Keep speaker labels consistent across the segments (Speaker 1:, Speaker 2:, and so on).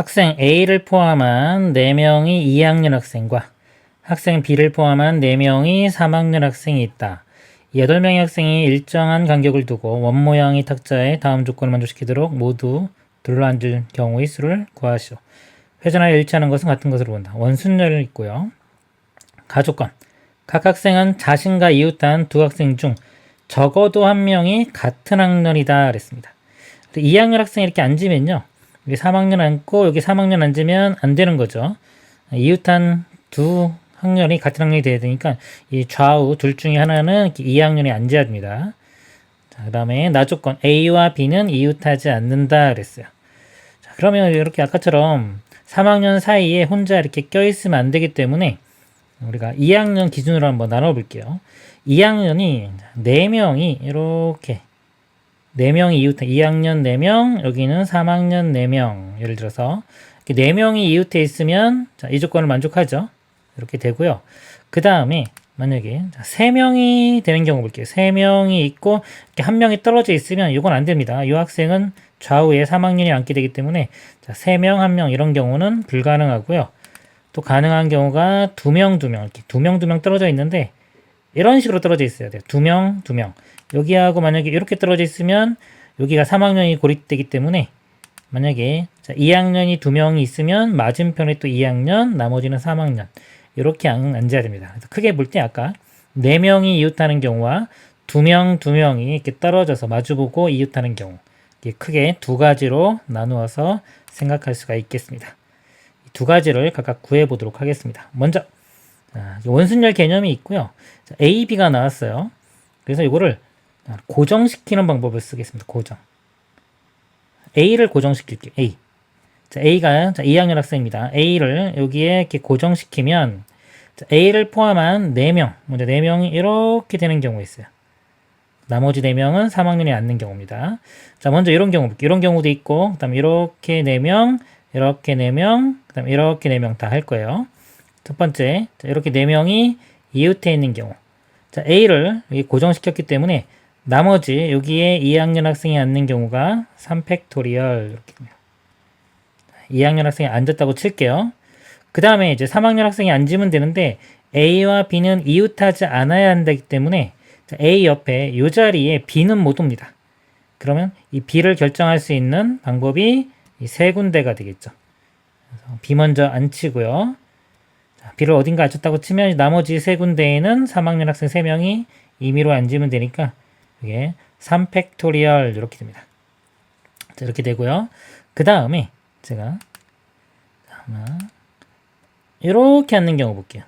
Speaker 1: 학생 A를 포함한 4명이 2학년 학생과 학생 B를 포함한 4명이 3학년 학생이 있다. 8명의 학생이 일정한 간격을 두고 원모양의 탁자에 다음 조건을 만족시키도록 모두 둘러앉을 경우의 수를 구하시오. 회전하여 일치하는 것은 같은 것으로 본다. 원순열을 있고요. 가조건. 각 학생은 자신과 이웃한 두 학생 중 적어도 한 명이 같은 학년이다 그랬습니다. 2학년 학생이 이렇게 앉으면요. 여기 3학년 앉고 여기 3학년 앉으면 안 되는 거죠. 이웃한 두 학년이 같은 학년이 돼야 되니까 이 좌우 둘 중에 하나는 2학년에 앉아야 됩니다. 그 다음에 나조건 A와 B는 이웃하지 않는다 그랬어요. 자, 그러면 이렇게 아까처럼 3학년 사이에 혼자 이렇게 껴있으면 안 되기 때문에 우리가 2학년 기준으로 한번 나눠볼게요. 2학년이 4명이 이렇게 4명이 이웃해 2학년 4명, 여기는 3학년 4명. 예를 들어서 4명이 이웃해 있으면 자, 이 조건을 만족하죠. 이렇게 되고요. 그 다음에 만약에 3명이 되는 경우 볼게요. 3명이 있고 이렇게 한 명이 떨어져 있으면 이건 안 됩니다. 이 학생은 좌우에 3학년이 앉게 되기 때문에 자, 3명, 1명 이런 경우는 불가능하고요. 또 가능한 경우가 2명, 2명 이렇게 2명, 2명 떨어져 있는데 이런 식으로 떨어져 있어야 돼요. 2명, 2명. 여기하고 만약에 이렇게 떨어져 있으면 여기가 3학년이 고립되기 때문에 만약에 2학년이 2명이 있으면 맞은편에 또 2학년, 나머지는 3학년. 이렇게 앉아야 됩니다. 그래서 크게 볼 때 아까 4명이 이웃하는 경우와 2명, 2명이 이렇게 떨어져서 마주보고 이웃하는 경우. 이렇게 크게 두 가지로 나누어서 생각할 수가 있겠습니다. 두 가지를 각각 구해 보도록 하겠습니다. 먼저 원순열 개념이 있고요. A, B가 나왔어요. 그래서 이거를 고정시키는 방법을 쓰겠습니다. 고정. A를 고정시킬게요. A. 자, A가 2학년 학생입니다. A를 여기에 이렇게 고정시키면 A를 포함한 4명, 먼저 4명이 이렇게 되는 경우가 있어요. 나머지 4명은 3학년에 앉는 경우입니다. 자, 먼저 이런 경우 볼게요. 이런 경우도 있고, 그 다음에 이렇게 4명, 이렇게 4명, 그 다음에 이렇게 4명 다 할 거예요. 첫 번째, 자, 이렇게 4명이 이웃해 있는 경우. 자, A를 여기 고정시켰기 때문에 나머지 여기에 2학년 학생이 앉는 경우가 3팩토리얼 이렇게 됩니다. 2학년 학생이 앉았다고 칠게요. 그 다음에 이제 3학년 학생이 앉으면 되는데 A와 B는 이웃하지 않아야 한다기 때문에 A 옆에 이 자리에 B는 못 옵니다. 그러면 이 B를 결정할 수 있는 방법이 이 세 군데가 되겠죠. 그래서 B 먼저 앉히고요. B를 어딘가 앉혔다고 치면 나머지 세 군데에는 3학년 학생 3명이 임의로 앉으면 되니까 이게 3팩토리얼 이렇게 됩니다. 자, 이렇게 되고요. 그 다음에 제가 이렇게 앉는 경우 볼게요.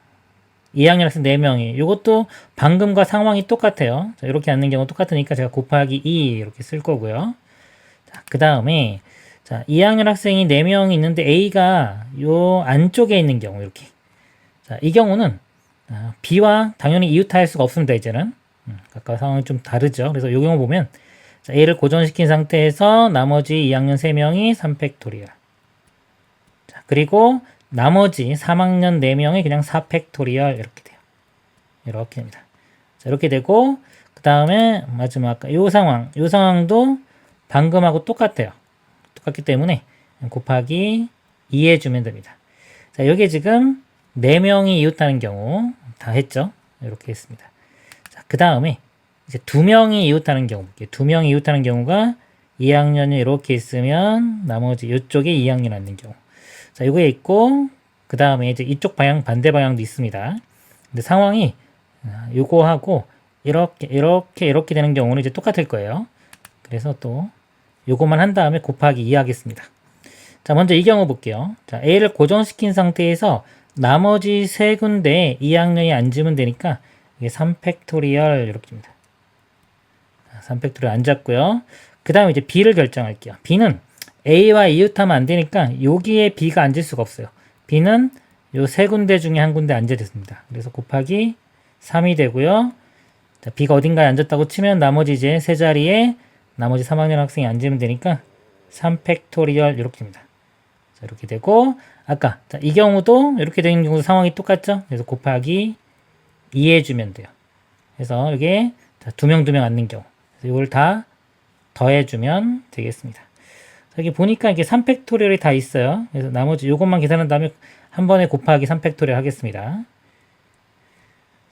Speaker 1: 2학년 학생 4명이 이것도 방금과 상황이 똑같아요. 자, 이렇게 앉는 경우 똑같으니까 제가 곱하기 2 이렇게 쓸 거고요. 그 다음에 자, 2학년 학생이 4명이 있는데 A가 요 안쪽에 있는 경우 이렇게 자, 이 경우는 B와 당연히 이웃할 수가 없습니다. 이제는 아까 상황이 좀 다르죠. 그래서 이 경우 보면 자, A를 고정시킨 상태에서 나머지 2학년 3명이 3팩토리얼 자, 그리고 나머지 3학년 4명이 그냥 4팩토리얼 이렇게 돼요. 이렇게 됩니다. 자, 이렇게 되고 그 다음에 마지막 이 상황도 방금하고 똑같아요. 똑같기 때문에 곱하기 2 해주면 됩니다. 자, 여기 지금 4명이 이웃하는 경우 다 했죠. 이렇게 했습니다. 자, 그 다음에 이제 2명이 이웃하는 경우 볼게요. 2명이 이웃하는 경우가 2학년이 이렇게 있으면 나머지 이쪽에 2학년 앉는 경우. 자, 이거에 있고 그 다음에 이제 이쪽 방향 반대 방향도 있습니다. 근데 상황이 요거하고 이렇게 되는 경우는 이제 똑같을 거예요. 그래서 또 요거만 한 다음에 곱하기 2 하겠습니다. 자, 먼저 이 경우 볼게요. 자, A를 고정시킨 상태에서 나머지 세 군데에 2학년이 앉으면 되니까 이게 3팩토리얼 이렇게 됩니다. 3팩토리얼 앉았고요. 그 다음에 이제 B를 결정할게요. B는 A와 이웃하면 안 되니까 여기에 B가 앉을 수가 없어요. B는 요 세 군데 중에 한 군데 앉아야 됐습니다. 그래서 곱하기 3이 되고요. 자, B가 어딘가에 앉았다고 치면 나머지 이제 세 자리에 나머지 3학년 학생이 앉으면 되니까 3팩토리얼 이렇게 됩니다. 자, 이렇게 되고 아까 자, 이 경우도 이렇게 되는 경우도 상황이 똑같죠. 그래서 곱하기 2 해주면 돼요. 그래서 이게 2명 앉는 경우 이걸 다 더해주면 되겠습니다. 여기 보니까 이게 3팩토리얼이 다 있어요. 그래서 나머지 요것만 계산한 다음에 한 번에 곱하기 3팩토리얼 하겠습니다.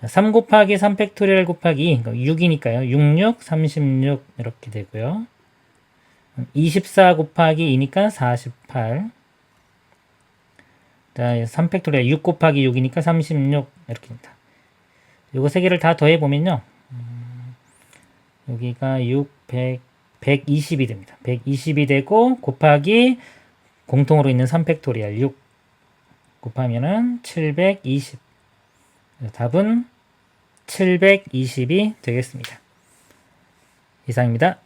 Speaker 1: 3 곱하기 3팩토리얼 곱하기 6이니까요. 66, 36 이렇게 되고요. 24 곱하기 2니까 48. 자, 3팩토리얼 6 곱하기 6이니까 36 이렇게 됩니다. 요거 세 개를 다 더해보면요. 여기가 6, 100, 120이 됩니다. 120이 되고 곱하기 공통으로 있는 3팩토리얼 6 곱하면은 720. 답은 720이 되겠습니다. 이상입니다.